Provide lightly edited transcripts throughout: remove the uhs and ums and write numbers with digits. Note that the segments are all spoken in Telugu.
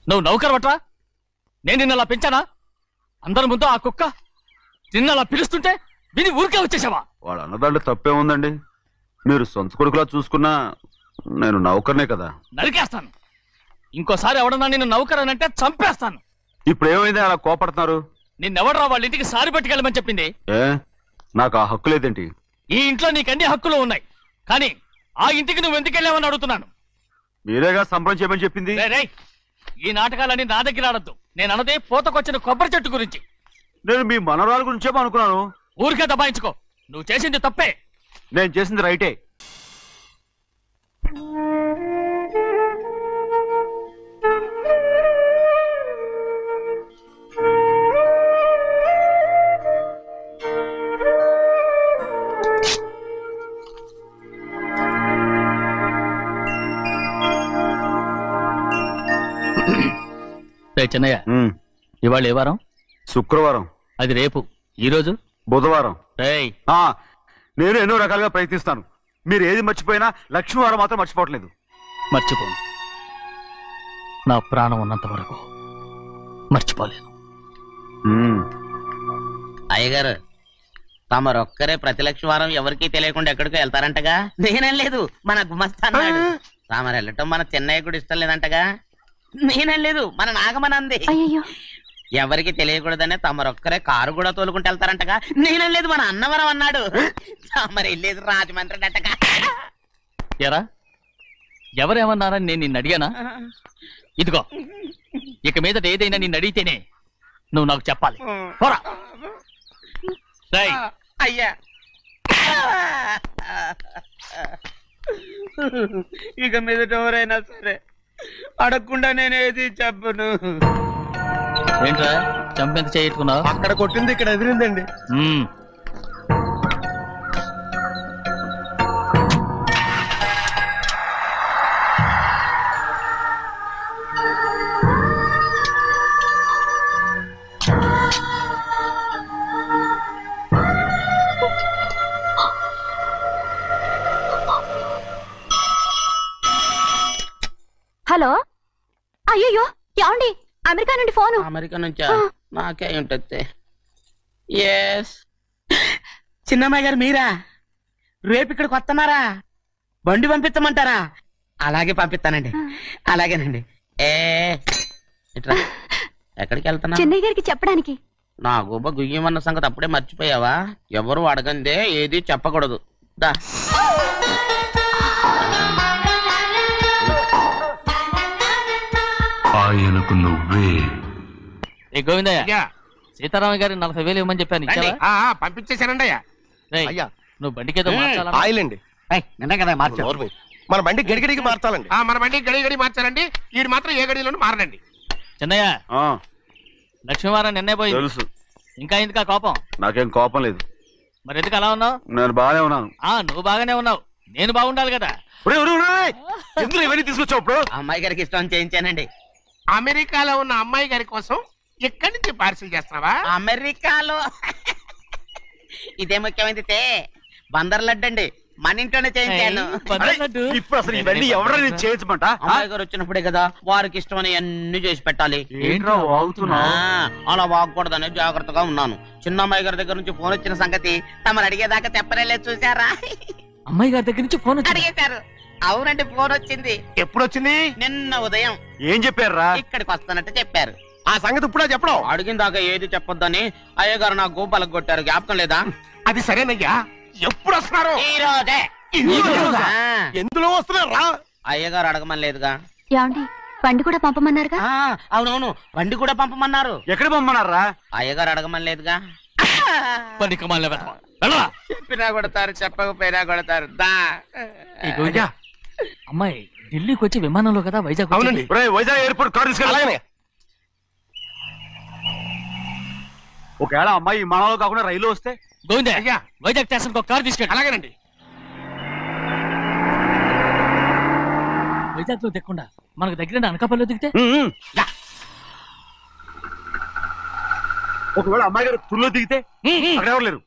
నువ్వు నౌకరవట్రా? నేను నిన్నలా పెంచానా? అందరి ముందు ఆ కుక్క నిన్నలా పిలుస్తుంటే విని ఊరికే వచ్చేసావా? వాడు అన్నదాంట్లో తప్పే ఉందండి. మీరు సొంత కొడుకులా చూసుకున్నా నేను నౌకర్నే కదా. నరికేస్తాను. ఇంకోసారి ఎవడన్నా నిన్ను నౌకరనంటే చంపేస్తాను. ఇప్పుడు ఏమైంది అలా కోపడుతున్నారు? నిన్నెవడరా వాళ్ళ ఇంటికి సారి పట్టుకెళ్ళమని చెప్పింది? నాకు ఆ హక్కు లేదేంటి? ఈ ఇంట్లో నీకన్ని హక్కులు ఉన్నాయి, కానీ ఆ ఇంటికి నువ్వు ఎందుకు వెళ్ళావని అడుగుతున్నాను. మీరేగా సంబరం చేయమని చెప్పింది. ఈ నాటకాలన్నీ నా దగ్గర ఆడద్దు. నేను అన్నదే పూతకొచ్చిన కొబ్బరి చెట్టు గురించి. నేను మీ మనవరాల గురించేమో అనుకున్నాను. ఊరికే దబాయించుకో. నువ్వు చేసింది తప్పే. నేను చేసింది రైటే. చెన్నయ్య, ఇవాళ ఏ వారం? శుక్రవారం. అది రేపు. ఈ రోజు బుధవారం. నేను ఎన్నో రకాలుగా ప్రయత్నిస్తాను. మీరు ఏది మర్చిపోయినా లక్ష్మీవారం మాత్రం మర్చిపోవట్లేదు. మర్చిపోను. నా ప్రాణం ఉన్నంత వరకు మర్చిపోలేను. అయ్యగారు, తమరొక్కరే ప్రతి లక్ష్మీవారం ఎవరికీ తెలియకుండా ఎక్కడికో వెళ్తారంటగా? నేనేం లేదు, మన గుమస్తా అన్నాడు. తామరు వెళ్ళటం మన చెన్నయ్య కూడా ఇష్టం లేదంటగా? నేనేం లేదు, మన నాగమనంది. ఎవరికి తెలియకూడదనే తమరొక్కరే కారు కూడా తోలుకుంటూ వెళ్తారంటగా? నేనేం లేదు, మన అన్నవరం అన్నాడు. తమరు వెళ్ళేది రాజమండ్రి అంటగా. ఎరా, ఎవరేమన్నారని నేను నిన్ను అడిగానా? ఇదిగో, ఇక మీదట ఏదైనా నిన్ను అడిగితేనే నువ్వు నాకు చెప్పాలి. అయ్యా, ఇక మీదట ఎవరైనా సరే అడగకుండా నేనేది చెప్పను. ఏంట్రా చంపెంత చేయించుకున్నావు? అక్కడ కొట్టింది ఇక్కడ ఎదిరిందండి. హలో, అయ్యో ఏమండి? అమెరికా నుండి ఫోను. అమెరికా నుంచా? నాకే ఉంటుంది. చిన్నమ్మాయి గారు మీరా? రేపు ఇక్కడికి వస్తున్నారా? బండి పంపిస్తామంటారా? అలాగే పంపిస్తానండి. అలాగేనండి. ఇట్రా. ఎక్కడికి వెళ్తున్నా? చెన్నయ్య గారికి చెప్పడానికి. నా గుబ్బ గుయ్యమన్న సంగతి అప్పుడే మర్చిపోయావా? ఎవరు అడగందే ఏది చెప్పకూడదు. దా. ఆయనకు నువ్వే. గోవిందయ్య, సీతారామ గారి 40,000 ఇవ్వమని చెప్పాను. పంపించేశానండి. అయ్యా, నువ్వు బండికేదో ఆయిల్ అండి. నిన్న కదా మార్చారు. మన బండి గడిగడికి మార్చాలండి. మన బండి గడిగడి మార్చాలండి. వీడు మాత్రం ఏ గడిలోనూ మారనండి. చిన్నయ్య, లక్ష్మీవారం నిన్నే పోయి తెలుసు. ఇంకా ఎందుకా కోపం? నాకేం కోపం లేదు. మరి ఎందుకు అలా ఉన్నావు? నేను బాగానే ఉన్నాను. నువ్వు బాగానే ఉన్నావు, నేను బాగుండాలి కదా. ఎందుకు ఇవన్నీ తీసుకొచ్చావు? ఇప్పుడు అమ్మాయి గారికి ఇష్టం చేయించానండి. అమెరికాలో ఉన్న అమ్మాయి గారి కోసం ఎక్కడి నుంచి పార్సిల్ చేస్తున్నావా? అమెరికాలో ఇదే ముఖ్యమైనది. బందర్ లడ్డు అండి, మన ఇంట్లోనే చేయించాను. ఇప్పుడు అసలు ఇవన్నీ ఎవరైనా చేయించమంట? అమ్మాయి గారు వచ్చినప్పుడే కదా వారికి ఇష్టమని అన్ని చేసి పెట్టాలి. అలా వాగకూడదని జాగ్రత్తగా ఉన్నాను. చిన్న అమ్మాయి గారి దగ్గర నుంచి ఫోన్ వచ్చిన సంగతి తమరు అడిగేదాకా చెప్పలేదు. చూసారా? అమ్మాయి గారి దగ్గర నుంచి ఫోన్ అడిగేశారు. అవునండి, ఫోన్ వచ్చింది. ఎప్పుడు వచ్చింది? నిన్న ఉదయం. ఏం చెప్పారా? ఇక్కడికి వస్తానంటే చెప్పారు. ఆ సంగతి ఇప్పుడే చెప్పడం. అడిగిన దాకా ఏది చెప్పొద్దని అయ్యగారు నా గోపాలకు కొట్టారు. జ్ఞాపకం లేదా? అది సరేనయ్యా, ఎప్పుడు వస్తున్నారు? ఈ రోజే. ఎందులో వస్తున్నారా? అయ్యగారు అడగమని లేదుగా. ఏమండి, బండి కూడా పంపమన్నారుగా? అవునవును, బండి కూడా పంపమన్నారు. ఎక్కడ పంపమన్నారా? అయ్యగారు అడగమని లేదుగా. చెప్పినా కొడతారు, చెప్పకపోయినా కొడతారు. అమ్మాయి ఢిల్లీకి వచ్చి విమానంలో కదా వైజాగ్. అవునండి, వైజాగ్ ఎయిర్పోర్ట్ కార్ తీసుకెళ్ళి. ఒకవేళ అమ్మాయి విమానంలో కాకుండా రైలు వస్తే? గోవిందయ్య, అయ్యా, వైజాగ్ స్టేషన్ ఒక కార్ తీసుకెళ్ళి. అలాగేనండి. వైజాగ్ లో దిక్కుండా మనకు దగ్గర అనకాపల్లిలో దిగితే? ఒకవేళ అమ్మాయి గారు తుల్లో దిగితే? అక్కడ ఎవరు లేరు.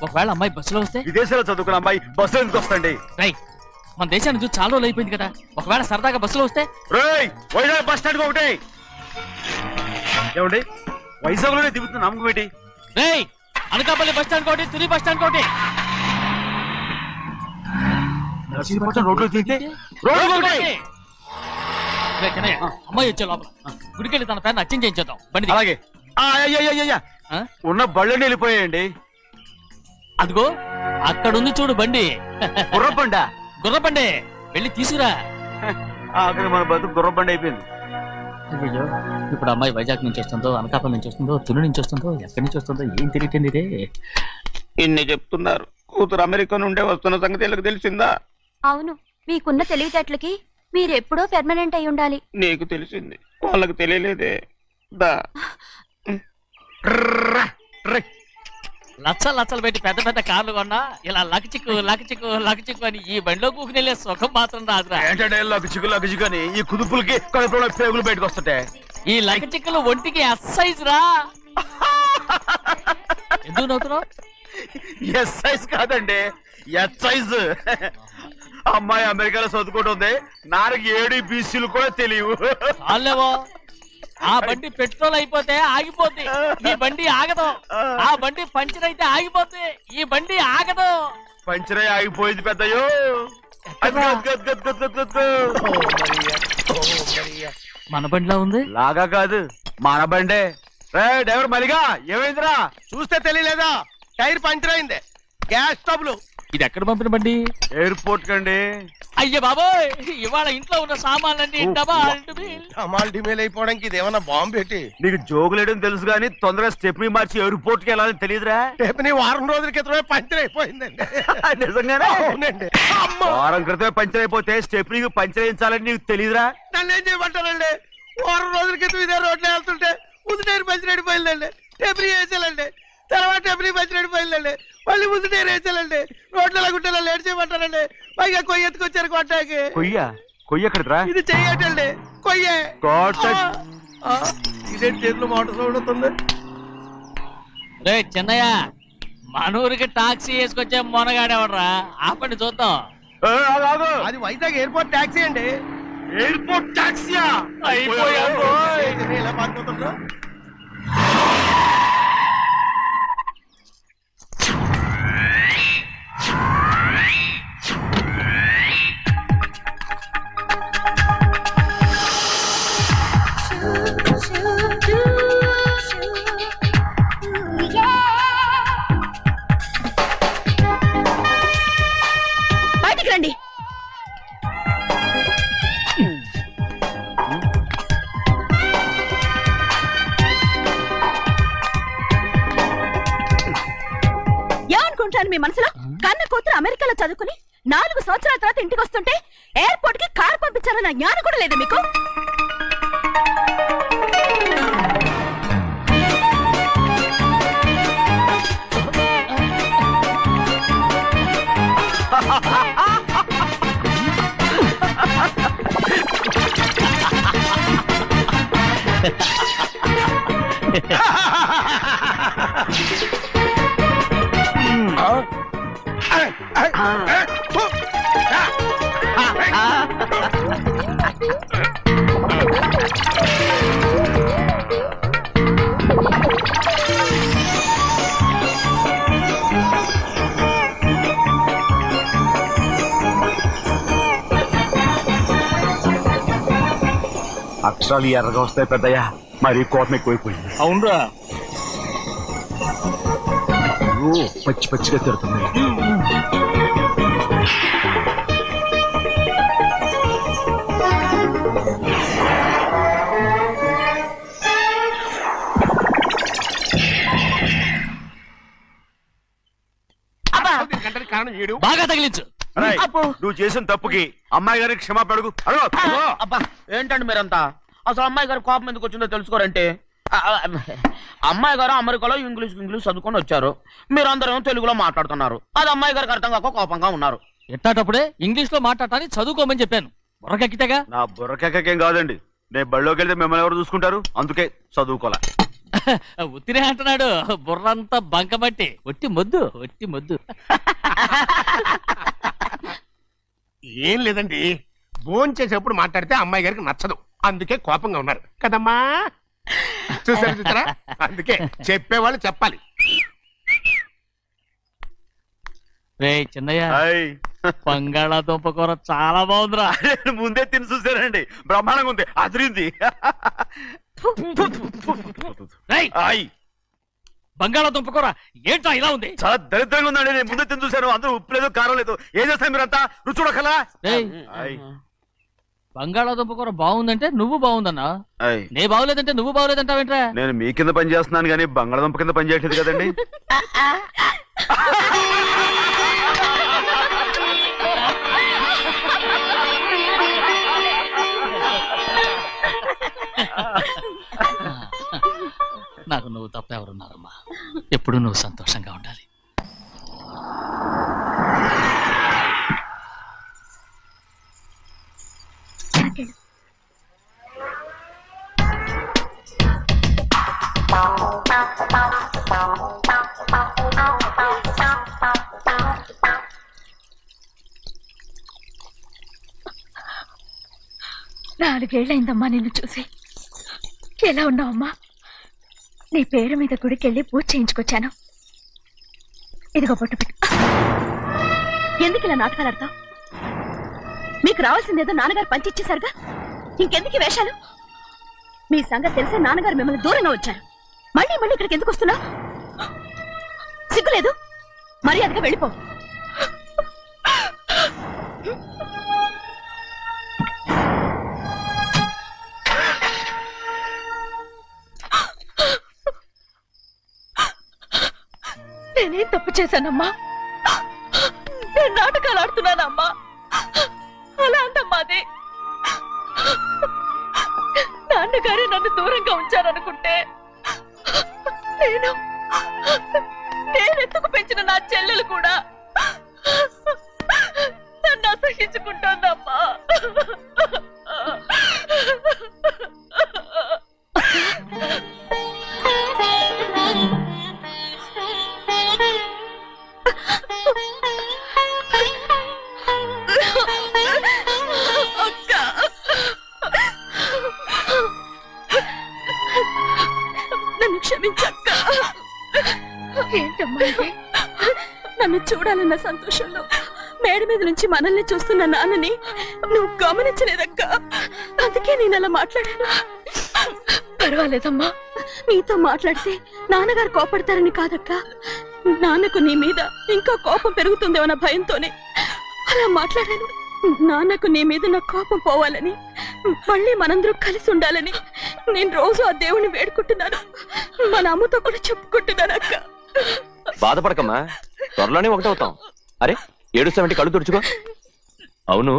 ఒకవేళ అమ్మాయి బస్సులో వస్తే? విదేశాల్లో చదువుకున్న అమ్మాయి బస్సులో ఎందుకు వస్తండి? మన దేశాన్ని చూసి చాలా రోజులు అయిపోయింది కదా, ఒకవేళ సరదాగా బస్సులో వస్తే. వైజాగ్ బస్ స్టాండ్ ఒకటి ఏమండి, వైజాగ్ లోనే దిగుతున్న నమ్మకం ఏంటి? రేయ్, అనకాపల్లి బస్ స్టాండ్ కోటి, తుని బస్ స్టాండ్ కోటి. రోడ్లో దిగితే అమ్మాయి వచ్చే లోపల గుడికెళ్ళి తన పేరుని అచ్చం చేయించేద్దాం బండి. అలాగే. ఉన్న బళ్ళని వెళ్ళిపోయాయండి. అదిగో అక్కడుంది చూడు బండి. గుర్రబండా? గుర్రబండి, వెళ్ళి తీసుకురా. ఆఖరి మన బతుకు గుర్రబండి అయిపోయింది. అయ్యో, ఇప్పుడు అమ్మాయి వైజాగ్ నుంచి వస్తుందో, అనకాపల్లి నుంచి వస్తుందో, తుని నుంచి వస్తుందో, ఎక్కడి నుంచి వస్తుందో ఏం తెలియటండి ఇదే. ఇన్ని చెప్తున్నారు, కూతురు అమెరికా నుండే వస్తున్న సంగతి వీళ్ళకి తెలిసిందా? అవును, మీకున్న తెలివితేటలకి మీరెప్పుడో పెర్మనెంట్ అయి ఉండాలి. నీకు తెలిసింది, వాళ్ళకి తెలియలేదే. దా లచ్చలు లచ్చలు పెట్టి పెద్ద పెద్ద కార్లు కొన్నా ఇలా లకచిక్కు లకచిక్కు లకచిక్కు అని ఈ బండిలో కూకుని వెళ్ళే సుఖం మాత్రం రాదురా. ఏంటంటే లగచిక్కు అని ఈ కుదుపులకి కడుపులో పేగులు బయటకు వస్తుంటాయి. ఈ లకచిక్కులు ఒంటికి ఎక్సైజ్ రా. ఎందుకు నవ్వుతున్నావు? ఎక్సైజ్ కాదండి, ఎక్సైజ్. అమ్మాయి అమెరికాలో చదువుకుంటుంది, నాకు 7 BCలు కూడా తెలియవు. చాలేవో, ఆ బండి పెట్రోల్ అయిపోతే ఆగిపోద్ది, ఈ బండి ఆగదు. ఆ బండి పంచర్ అయితే ఆగిపోద్ది, ఈ బండి ఆగదు. పంచరే ఆగిపోయింది పెద్దయ్యో. మన బండిలా ఉంది. లాగా కాదు, మన బండే. డ్రైవర్ మలిగా ఏమైందిరా? చూస్తే తెలియలేదా? టైర్ పంచర్ అయింది. Gas trouble. ఇది ఎక్కడ పంపిన బండి? ఎయిర్పోర్ట్ కండి. అయ్య బాబోయ్, ఇవాళ ఇంట్లో ఉన్న సామాన్లన్నీ అమాల్ డిమేల్ అయిపోవడానికి ఇది ఏమన్నా బాంబు పెట్టి? నీకు జోగులేయడం తెలుసు కానీ తొందరగా స్టెప్ని మార్చి ఎయిర్పోర్ట్ కి వెళ్ళాలని తెలియదురా? స్టెప్ని వారం రోజుల క్రితమే పంచర్ అయిపోయిందండి. నిజంగానే? అవునండి. వారం క్రితమే పంచర్ అయిపోతే స్టెప్నికి పంచర్ వేయించాలని నీకు తెలియదురా? నన్ను ఏం చేయమంటారండి? వారం రోజుల క్రితం ఇదే రోడ్లో వెళ్తుంటే ముందు టైర్ పంచర్ అయిపోయిందండి. స్టెప్ని వేసాలండి, తర్వాత స్టెప్ని పంచర్ అయిపోయిందండి, మళ్ళీ ముందు టైర్ వేసాలండి. రోడ్లు ఎలా గుట్టేలా లేట్ చేయమంటారండి. పైగా కొయ్య ఎత్తుకొచ్చారు కొట్టాకి. కొయ్య ఎక్కడరా? ఇది చెయ్యటండి, కొయ్యే. ఇదే చేతులు మోటార్ సౌండ్ అవుతుంది. రే చిన్నయ్య, మనూరికి టాక్సీ వేసుకొచ్చే మొనగాడేవడరా, ఆపండి చూద్దాం. అది వైజాగ్ ఎయిర్పోర్ట్ టాక్సీ అండి. ఎయిర్పోర్ట్ టాక్సీయా? ఇలా పారిపోతుందా? బయటికి రండి. ఏమనుకుంటాను మీ మనసులో? కన్న కూతురు అమెరికాలో చదువుకుని 4 సంవత్సరాల తర్వాత ఇంటికి వస్తుంటే ఎయిర్పోర్ట్ కి కారు పంపించాలన్న జ్ఞానం కూడా లేదా మీకు? అక్షరాలు ఎర్రగా వస్తాయి పెద్దయ్యా, మరి కోపం ఎక్కువైపోయింది. అవునరా, పచ్చి పచ్చిగా తిడుతుంది. కారణం ఏడు బాగా తగిలించు. నువ్వు చేసిన తప్పుకి అమ్మాయి గారికి క్షమాపణ అడుగు. అబ్బా ఏంటండి మీరంతా? అసలు అమ్మాయి గారు కోపం ఎందుకు వచ్చిందో తెలుసుకోరంటే, అమ్మాయి గారు అమెరికాలో ఇంగ్లీష్ చదువుకొని వచ్చారు, మీరందరూ తెలుగులో మాట్లాడుతున్నారు. అది అమ్మాయి గారికి అర్థం కాక కోపంగా ఉన్నారు. ఎట్టాటప్పుడే ఇంగ్లీష్ లో మాట్లాడటానికి చదువుకోమని చెప్పాను. బుర్రకెక్కితేగా? నా బుర్రకెక్కకేం కాదండి, నేను బళ్ళోకి వెళ్తే మిమ్మల్ని ఎవరు చూసుకుంటారు, అందుకే చదువుకోలే. ఉత్తినే అంటున్నాడు, బుర్రంతా బంకమట్టి. ఒట్టి మొద్దు. ఏం లేదండి, భోజనం చేసేప్పుడు మాట్లాడితే అమ్మాయి గారికి నచ్చదు, అందుకే కోపంగా ఉన్నారు కదమ్మా. చూసారా, అందుకే చెప్పేవాళ్ళు చెప్పాలి. రే చిన్నయ్య, బంగాళాదుంప కూర చాలా బాగుందిరా. ముందే తిని చూసానండి, బ్రహ్మాండంగా ఉంది, అదిరింది. బంగాళాదుంప కూర ఏంటా ఇలా ఉంది? చాలా దరిద్రంగా ఉందండి. నేను ముందే తిని చూశాను, అందరూ ఉప్పు లేదు కారం లేదు. ఏం చేస్తాను మీరంతా? రుచి చూడకలా. బంగాళాదుంప కూర బాగుందంటే నువ్వు బాగుందన్నా, నే బాగులేదంటే నువ్వు బాగులేదంటావేంట్రా? నేను మీ కింద పని చేస్తున్నాను కానీ బంగాళదుంప కింద పని చేయట్లేదు కదండి. నాకు నువ్వు తప్ప ఎవరున్నారమ్మా? ఎప్పుడు నువ్వు సంతోషంగా ఉండాలి. నాలుగేళ్లైందమ్మా నిన్ను చూసి. ఎలా ఉన్నావమ్మా? నీ పేరు మీద గుడికెళ్ళి పూజ చేయించుకొచ్చాను. ఇదిగో బొట్టు పెట్టు. ఎందుకు ఇలా నాటకాలు ఆడతావు? మీకు రావాల్సిందేదో నాన్నగారు పంచిచ్చేశారుగా, ఇంకెందుకు ఈ వేషాలు? మీ సంగతి తెలిసే నాన్నగారు మిమ్మల్ని దూరంగా వచ్చారు. మళ్ళీ మళ్ళీ ఇక్కడికి ఎందుకు వస్తున్నావు? సిగ్గులేదు? మర్యాదగా వెళ్ళిపో. నేనేం తప్పు చేశానమ్మా? నేను నాటకాలు ఆడుతున్నానమ్మా. అలా అందమ్మాది. నాన్నగారే నన్ను దూరంగా ఉంచారనుకుంటే నేనెత్తుకు పెంచిన నా చెల్లెలు కూడా నన్ను అసహించుకుంటోందమ్మా. నన్ను క్షమించక్క. ఏంటమ్మా ఇది? నన్ను చూడాలన్న సంతోషంలో మేడ మీద నుంచి మనల్ని చూస్తున్న నాన్నని నువ్వు గమనించలేదక్క. అందుకే నేను అలా మాట్లాడాను. పర్వాలేదమ్మా, నీతో మాట్లాడితే నాన్నగారు కోపడతారని కాదక్క. నాన్నకు నీ మీద ఇంకా కోపం పెరుగుతుందేమన్న భయంతోనే అలా మాట్లాడాను. నాన్నకు నీ మీద నా కోపం పోవాలని, మళ్ళీ మనందరూ కలిసి ఉండాలని నేను రోజు ఆ దేవుణ్ణి వేడుకుంటున్నాను. మన అమ్మతో కూడా చెప్పుకుంటున్నాను అక్క. బాధపడకమ్మా, త్వరలోనే ఒకటవుతాం. అరే ఏడుస్తామంటే కళ్ళు తుడుచుకో. అవును,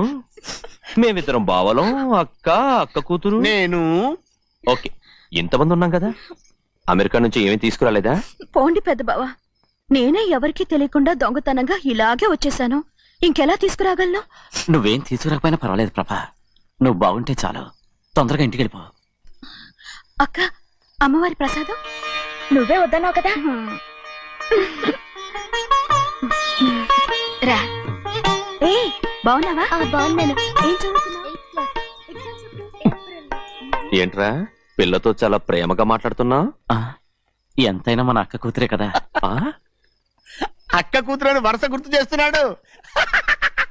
మేమిద్దరం బావలం, అక్క కూతురు, నేను. ఓకే, ఇంతమంది ఉన్నాం కదా. అమెరికా నుంచి ఏమీ తీసుకురాలేదా? పోండి పెద్ద బావ, నేనే ఎవరికీ తెలియకుండా దొంగతనంగా ఇలాగే వచ్చేసాను. ఇంకెలా తీసుకురాగలను? నువ్వేం తీసుకురాకపోయినా పర్వాలేదు ప్రభా, నువ్వు బాగుంటే చాలు. తొందరగా ఇంటికి వెళ్ళిపో. అక్క, అమ్మవారి ప్రసాదం నువ్వే వద్దన్నావు కదా. రా. ఏ బాగున్నావా? బాగున్నాను. ఏం చదువుతున్నావు? ఏంట్రా పిల్లతో చాలా ప్రేమగా మాట్లాడుతున్నావు? ఎంతైనా మన అక్క కూతురే కదా. అక్క కూతురని వరుస గుర్తు చేస్తున్నాడు.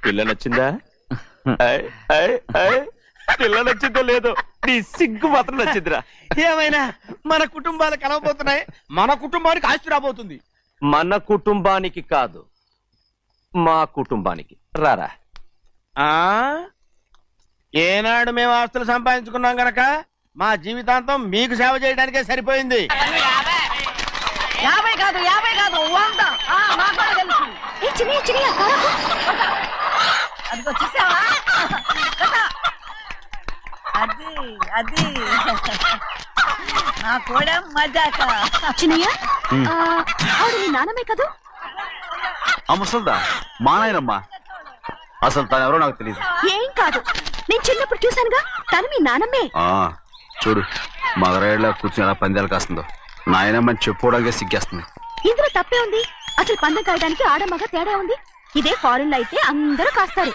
పిల్ల నచ్చిందా? పిల్ల నచ్చిందో లేదో, నీ సిగ్గు మాత్రం నచ్చిందిరా. ఏమైనా మన కుటుంబాలు కలవబోతున్నాయి, మన కుటుంబానికి ఆస్తి రాబోతుంది. మన కుటుంబానికి కాదు, మా కుటుంబానికి. రారా. ఏనాడు మేము ఆస్తులు సంపాదించుకున్నాం గనక మా జీవితాంతం మీకు సేవ చేయడానికే సరిపోయింది. 50 కాదు 100. నాకు కూడా తెలుసు. అదిగో చూసావా? అది నా కూడా మజాక. చిన్నయ్య, ఆవిడ నీ నాన్నమే కదా? ముసల్దా మా నాయనమ్మా. అసలు తను ఎవరో నాకు తెలియదు. ఏం కాదు, నేను చిన్నప్పుడు చూశానుగా, తను మీ నాన్నమ్మే. చూడు మగరాయిలా కూర్చుని ఎలా పందాలు కాస్తుందో. నాయనమ్మని చెప్పుకోవడానికి సిగ్గేస్తుంది. ఇందులో తప్పే ఉంది? అసలు పందెం కాయడానికి ఆడమగ తేడా ఉంది. ఇదే ఫారెన్ లో అయితే అందరూ కాస్తారు.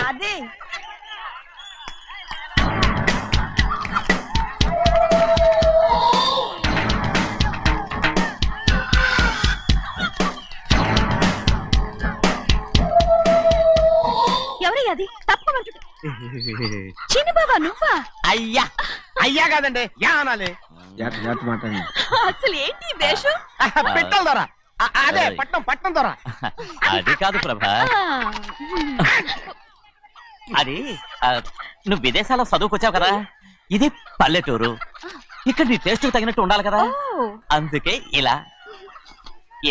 అది ఎవరయ్యా అది? తప్పమంటుంది. చిన్ని బాబా నువ్వా? అయ్యా అయ్యా కాదండి యా అనాలి. అసలు ఏంటి వేషం? పెట్టాలి దొర. అదే పట్నం దొర. అది కాదు ప్రభా, అది నువ్వు విదేశాల్లో చదువుకొచ్చావు కదా, ఇది పల్లెటూరు, ఇక్కడ నీ టేస్ట్ తగినట్టు ఉండాలి కదా, అందుకే ఇలా.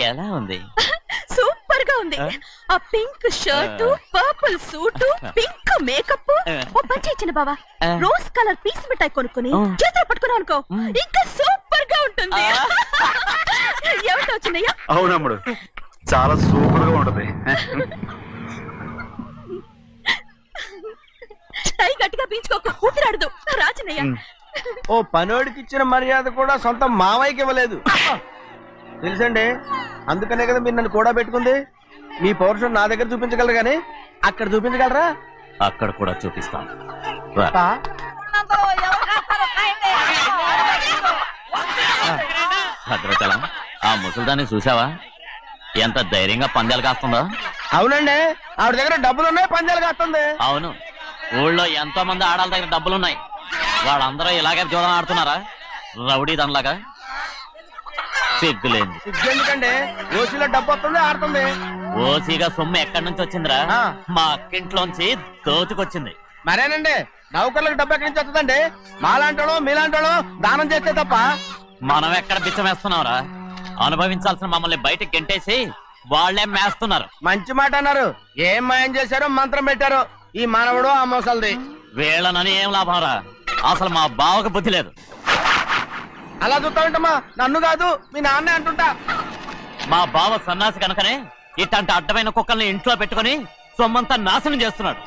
ఎలా ఉంది? సూపర్ గా ఉంది. ఆ pink shirt, purple suit, pink makeup. ఓ పని చిన్న బాబా, రోజ్ కలర్ పీస్ మిఠాయి కొనుక్కొని చేతులు పట్టుకున్నావు అనుకో, ఇంకా సూపర్ గా ఉంటుంది. ఏమిటో చిన్నయ్య? అవునమ్ముడు, చాలా సూపర్ గా ఉంటది. టై గట్టిగా పీంచుకోక ఊపిరాడదు రాజనయ్య. ఓ పనోడికి ఇచ్చిన మర్యాద కూడా సొంత మావయ్యకి ఇవ్వలేదు తెలుసండి. అందుకనే కదా మీరు నన్ను కూడా పెట్టుకుంది. మీ పౌరుషం నా దగ్గర చూపించగలరు గానీ అక్కడ చూపించగలరా? అక్కడ కూడా చూపిస్తాను. భద్రాచలం, ఆ ముసలిదాన్ని చూసావా? ఎంత ధైర్యంగా పందాలు కాస్తుందో. అవునండి, ఆవిడ దగ్గర డబ్బులు ఉన్నాయి, పందాలు కాస్తుంది. అవును, ఊళ్ళో ఎంతో మంది ఆడాళ్ళ దగ్గర డబ్బులున్నాయి, వాళ్ళందరూ ఇలాగే జోదం ఆడుతున్నారా రౌడీ దానిలాగా? సిగ్గులేదు. ఎందుకండి ఓసీలో డబ్బు వస్తుంది, ఆడుతుంది. ఓసీగా సొమ్ము ఎక్కడి నుంచి వచ్చిందిరా? మా అక్కింట్లోంచి దోచుకొచ్చింది. మరేనండి, నౌకర్లకు డబ్బు ఎక్కడి నుంచి వస్తుందండి? మాలాంటోళ్ళు మీలాంటోళ్ళు దానం చేస్తే తప్ప. మనం ఎక్కడ బిచ్చం వేస్తున్నావురా? అనుభవించాల్సిన మమ్మల్ని బయటకు గెంటేసి వాళ్లే మేస్తున్నారు. మంచి మాట అన్నారు. ఏం మాయం చేశారో మంత్రం పెట్టారో ఈ మానవుడు ఆ మోసల్ది. వీళ్ళనని ఏం లాభం రా? అసలు మా బావకు బుద్ధి లేదు. అలా చూస్తా ఉంటామా? నన్ను కాదు మీ నాన్నే అంటుంటా. మా బావ సన్నాసి కనుకనే ఇట్లాంటి అడ్డమైన కుక్కల్ని ఇంట్లో పెట్టుకుని సొమ్మంతా నాశనం చేస్తున్నాడు.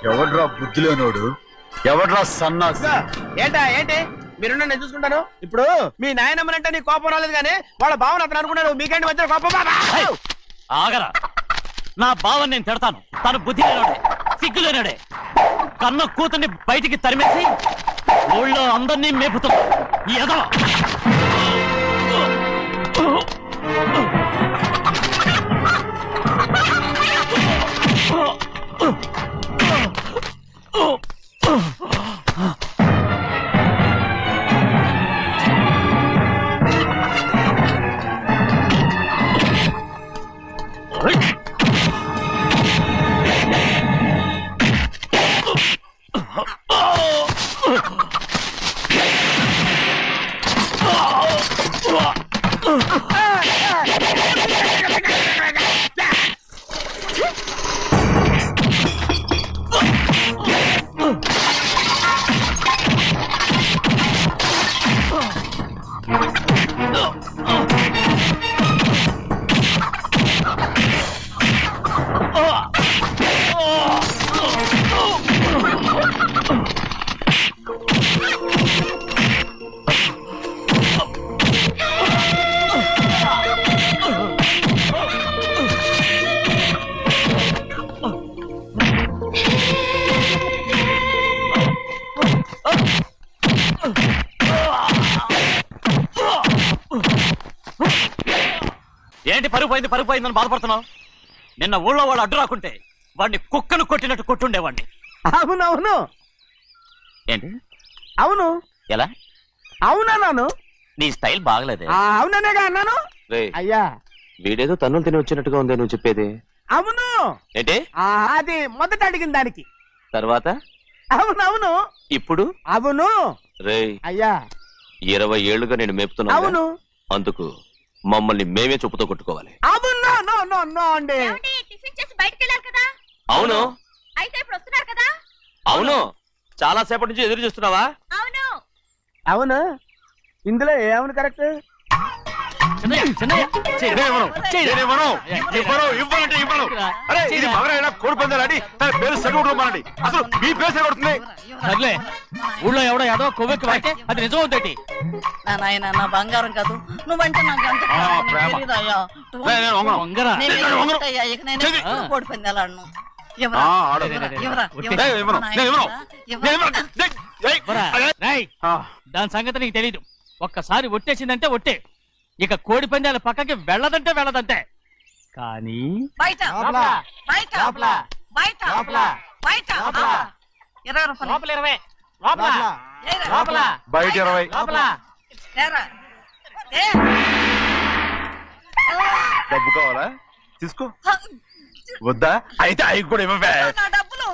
ఎవడ్రా బుద్ధి లేనోడు? ఎవడ్రా సన్నాసి? ఏంటి మీరు నేను చూసుకుంటాను. ఇప్పుడు మీ నాయనమ్మనంటే నీ కోపం రాలేదు కానీ వాళ్ళ భావన అతను అనుకున్నాడు. మీకేంటి మధ్య కోపం? ఆగరా, నా బావని నేను తిడతాను. తను బుద్ధి లేనాడే, సిగ్గు లేనాడే, కన్న కూతుర్ని బయటికి తరిమేసి ఊళ్ళో అందరినీ మేపుతున్నా. ఏదో ఏంటి పరుగు పోయిందని బాధపడుతున్నావు? నిన్న ఊళ్ళో వాళ్ళు అడ్డు రాకుంటే వాడిని కుక్కను కొట్టినట్టు కొట్టుండేవాడిని. అవునవును. ఏంటి? అవును. ఎలా? అవునన్నాను. నీ స్టైల్ బాగలేదే. అవుననేగా అన్నాను. అయ్యా, వీడేదో తన్నులు తిని వచ్చినట్టుగా ఉంది నువ్వు చెప్పేది. అవును. ఏంటి? అది మొదట అడిగిన దానికి. తర్వాత అవునవును. ఇప్పుడు అవును. రే అయ్యా, 20 ఏళ్లుగా నేను మేపుతున్నా. అవును. అందుకు మమ్మల్ని మేమే చెప్పుతో కొట్టుకోవాలి. అవును. నో అండి. టిఫిన్ చేసి బయటికి వెళ్ళారు కదా? అవును. అయితే ఇప్పుడు వస్తున్నారు కదా? అవును. చాలా సేపటి నుంచి ఎదురు చూస్తున్నావా? అవును. అవును. ఇందులో ఏమని కరెక్ట్? అరే ఇది మగరైనా కోడి పందాలని తన పేరు సరికొట్టుకోమనండి. అసలు మీ పేరు సరికొడుతుంది. సర్లే, ఊళ్ళో ఎవడో ఏదో కొవ్వెక్కి వాడితే అది నిజం అవుతాయి. నా నాయన నా బంగారం కాదు, నువ్వంటే నాకు అంత ప్రేమ. తెలీదయ్యా. వంగరా నేను వెళ్ళిపోతాయ్యా, ఇక నేను ఎప్పుడు కోడి పందాలాడను. ఎవరా? ఎవరా? దాని సంగతి నీకు తెలీదు. ఒక్కసారి ఒట్టేసిందంటే ఒట్టే, ఇక కోడి పందాల పక్కకి వెళ్ళదంటే వెళ్ళదంటే. కానీ బయట బయట బయట బయట 20 రూపాయలు. ఏరా. బయట 20. ఏరా. డబ్బు కావాలా? తీసుకో. వద్దా? అయితే అవి కూడా ఇవ్వవే. నా డబ్బులు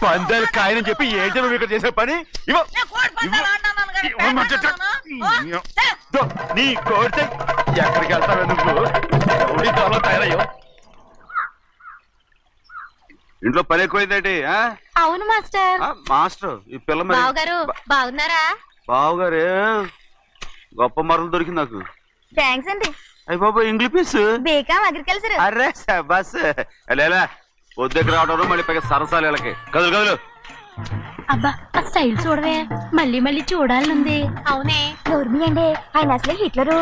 పందాలు కాయని చెప్పి ఏంటి నువ్వు ఇక్కడ చేసే పని? ఇవ్వ. నీ కోరితే ఎక్కడికి వెళ్తావే నువ్వు? తయారయ్యో. ఇంట్లో పని ఎక్కువైందేంటి? అవును మాస్టర్. మాస్టర్ ఈ పిల్ల మరి బావగారు బాగున్నారా? బావుగారే గొప్ప మరలు దొరికింది నాకు. థ్యాంక్స్ అండి. అయ్యి బాబా ఇంగ్లీష్ పీస్. BCom agriculture. అరే బస్ లేలా పొద్దుకు రావడం మళ్ళీ పైగా సరసాలు వీళ్ళకి. కదులు కదులు. అబ్బా ఆ స్టైల్ చూడవే, మళ్ళీ మళ్ళీ చూడాలనుంది. అవునే, నోర్మి అండి, ఆయన అసలే హిట్లరు.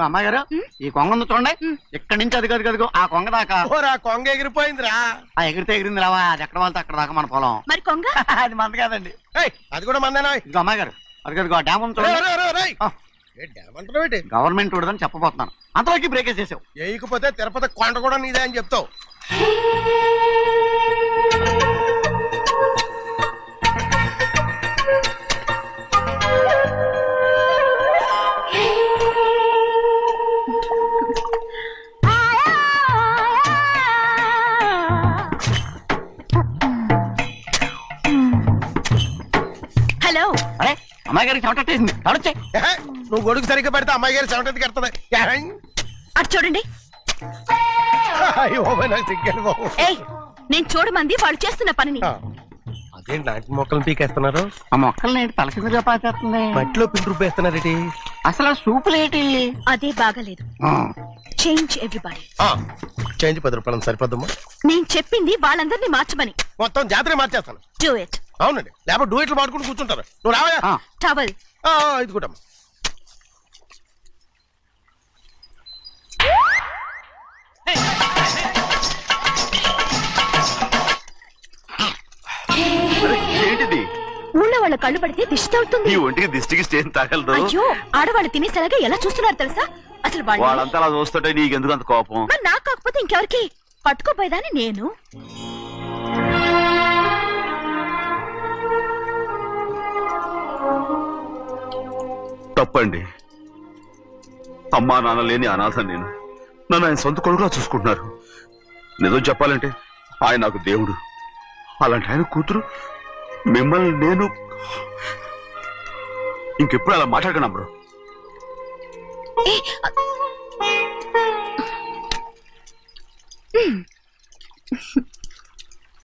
అమ్మాయి ఈ కొంగ ఉంది చూడండి, ఇక్కడి నుంచి అది కదిగో ఆ కొంగ దాకా. కొంగ ఎగిరిపోయిందిరా. ఆ ఎగిరితే ఎగిరింది రావా, అది ఎక్కడ వాళ్ళతో అక్కడ దాకా మన పొలం. మరి కొంగ అది మంద కాదండి. అది కూడా మందేనా? ఇదిగో అమ్మాయి గారు, అది కదిగో డ్యామ్ ఉంది చూడండి. గవర్నమెంట్ చూడదని చెప్పబోతున్నాను, అంతలోకి బ్రేక్ చేసావు. వేయకపోతే తిరుపతి కొండ కూడా నీదే అని చెప్తావు. హలో. అరే అమ్మాయి గారికి చెమటేసింది, తడొచ్చే. నువ్వు గొడుగు సరిగ్గా పెడితే అమ్మాయి గారి చెమటది కడుతుంది. అటు చూడండి. ఏయ్, నేను చూడమంది వాళ్ళు చేస్తున్న పనిని. అదేంటి నాటి మొక్కలను పీకేస్తున్నారు? ఆ మొక్కల్ని తల కిందగా పాచేస్తుంది. మట్టిలో పిండి రూపేస్తున్నారేటి? అసలు సూపులేటి? అదే బాగాలేదు. Change everybody. చేంజ్ 10 రూపాయలు సరిపోద్దమ్మా. నేను చెప్పింది వాళ్ళందరినీ మార్చమని. మొత్తం జాతర మార్చేస్తాను. Do it. అవునండి, లేకపోతే డూ ఇట్లు మాడుకుంటూ కూర్చుంటారు. నువ్వు రావయా? టవల్. ఇది కూడా ఏంటిది? ఊళ్ళో వాళ్ళ కళ్ళు పడితే దిష్టి తగులుతుంది. ఈ ఒంటికి దిష్టికి స్టేన్ తగలదు. అయ్యో, ఆడవాళ్ళు తినేసరిగా ఎలా చూస్తున్నారు తెలుసా? అసలు వాళ్ళంతా అలా చూస్తుంటే నీకెందుకు అంత కోపం? మరి నాకు కాకపోతే ఇంకెవరికి? పట్టుకోపోయేదాన్ని నేను. తప్పండి. అమ్మా నాన్న లేని అనాథ నేను. నన్ను ఆయన సొంత కొడుకులా చూసుకుంటున్నారు. నిజం చెప్పాలంటే ఆయన నాకు దేవుడు. అలాంటి ఆయన కూతురు మిమ్మల్ని నేను ఇంకెప్పుడు అలా మాట్లాడగలను బ్రో.